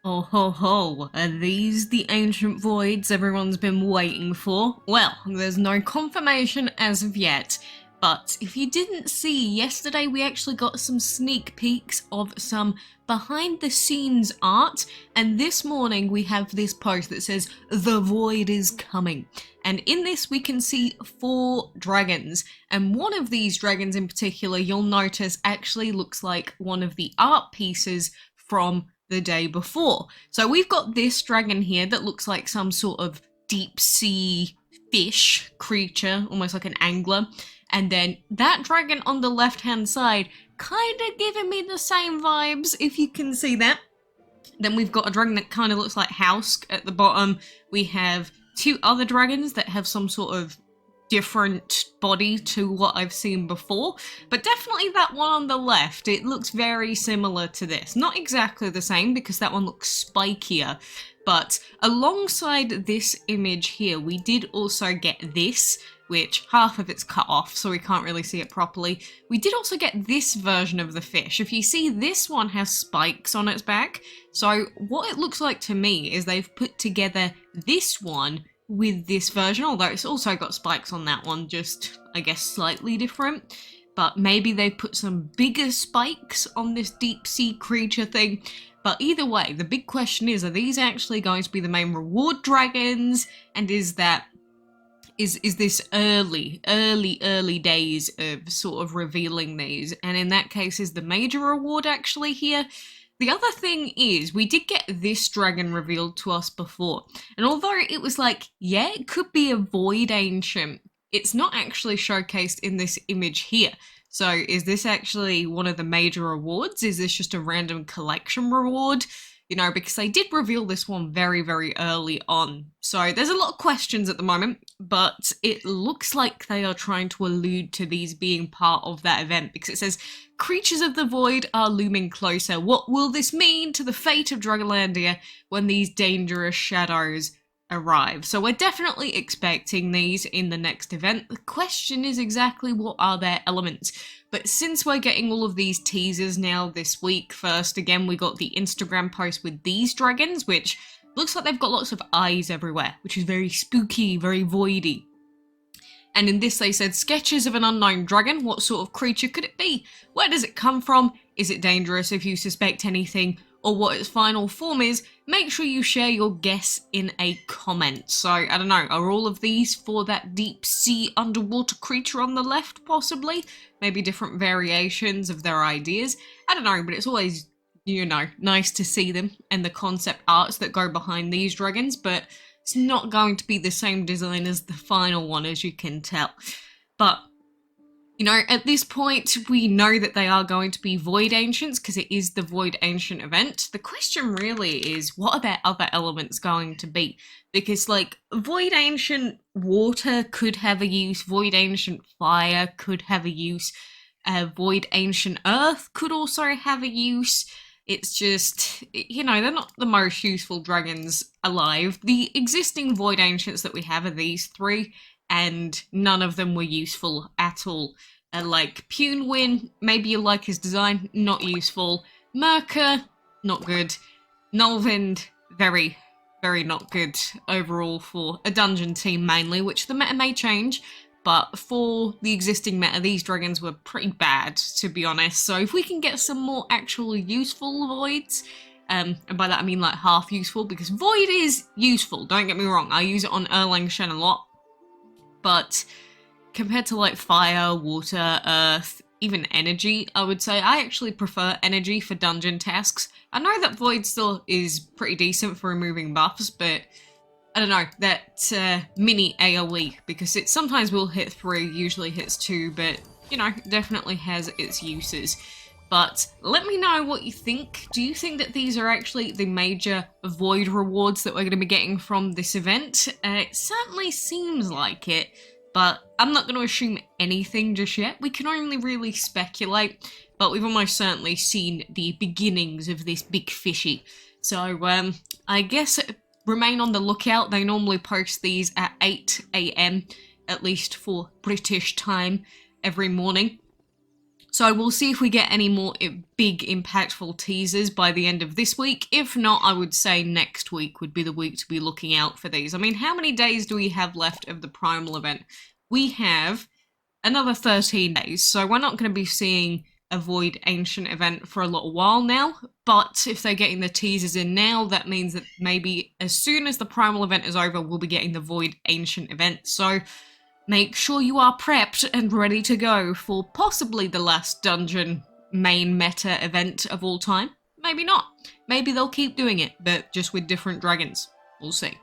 Oh ho ho, are these the ancient voids everyone's been waiting for? Well, there's no confirmation as of yet, but if you didn't see, yesterday we actually got some sneak peeks of some behind the scenes art, and this morning we have this post that says, "The void is coming." And in this we can see 4 dragons, and one of these dragons in particular, you'll notice, actually looks like one of the art pieces from the day before. So we've got this dragon here that looks like some sort of deep sea fish creature, almost like an angler. And then that dragon on the left hand side, kind of giving me the same vibes, if you can see that. Then we've got a dragon that kind of looks like Hausk at the bottom. We have 2 other dragons that have some sort of different body to what I've seen before, but definitely that one on the left, it looks very similar to this. Not exactly the same because that one looks spikier, but alongside this image here, we did also get this, which half of it's cut off, so we can't really see it properly. We did also get this version of the fish. If you see, this one has spikes on its back, so what it looks like to me is they've put together this one with this version, although it's also got spikes on that one, just I guess slightly different. But maybe they put some bigger spikes on this deep sea creature thing. But either way, the big question is, are these actually going to be the main reward dragons? And is this early days of sort of revealing these? And in that case, is the major reward actually here? The other thing is, we did get this dragon revealed to us before, and although it was like, yeah, it could be a void ancient, it's not actually showcased in this image here. So is this actually one of the major rewards? Is this just a random collection reward? You know, because they did reveal this one very, very early on. So there's a lot of questions at the moment, but it looks like they are trying to allude to these being part of that event, because it says, "Creatures of the void are looming closer. What will this mean to the fate of Dragonlandia when these dangerous shadows arrive?" So we're definitely expecting these in the next event. The question is exactly what are their elements? But since we're getting all of these teasers now this week, first again we got the Instagram post with these dragons, which looks like they've got lots of eyes everywhere, which is very spooky, very voidy. And in this they said, "Sketches of an unknown dragon. What sort of creature could it be? Where does it come from? Is it dangerous? If you suspect anything, or what its final form is, make sure you share your guess in a comment." So, I don't know, are all of these for that deep sea underwater creature on the left, possibly? Maybe different variations of their ideas? I don't know, but it's always, you know, nice to see them and the concept arts that go behind these dragons, but it's not going to be the same design as the final one, as you can tell. But you know, at this point, we know that they are going to be Void Ancients because it is the Void Ancient event. The question really is, what are their other elements going to be? Because, like, Void Ancient Water could have a use, Void Ancient Fire could have a use, Void Ancient Earth could also have a use. It's just, you know, they're not the most useful dragons alive. The existing Void Ancients that we have are these 3, and none of them were useful at all. Like Punewin, maybe you like his design, not useful. Merker, not good. Nolvind, very, very not good overall for a dungeon team mainly, which the meta may change, but for the existing meta, these dragons were pretty bad, to be honest. So if we can get some more actual useful voids, and by that I mean like half useful, because void is useful, don't get me wrong, I use it on Erlang Shen a lot, but compared to like fire, water, earth, even energy, I would say I actually prefer energy for dungeon tasks. I know that void still is pretty decent for removing buffs, but I don't know, that mini AoE, because it sometimes will hit 3, usually hits 2, but you know, definitely has its uses. But let me know what you think. Do you think that these are actually the major void rewards that we're going to be getting from this event? It certainly seems like it, but I'm not going to assume anything just yet. We can only really speculate, but we've almost certainly seen the beginnings of this big fishy. So I guess remain on the lookout. They normally post these at 8 AM, at least for British time, every morning. So we'll see if we get any more big impactful teasers by the end of this week. If not, I would say next week would be the week to be looking out for these. I mean, how many days do we have left of the Primal event? We have another 13 days, so we're not going to be seeing a Void Ancient event for a little while now, but if they're getting the teasers in now, that means that maybe as soon as the Primal event is over, we'll be getting the Void Ancient event. So make sure you are prepped and ready to go for possibly the last dungeon main meta event of all time. Maybe not. Maybe they'll keep doing it, but just with different dragons. We'll see.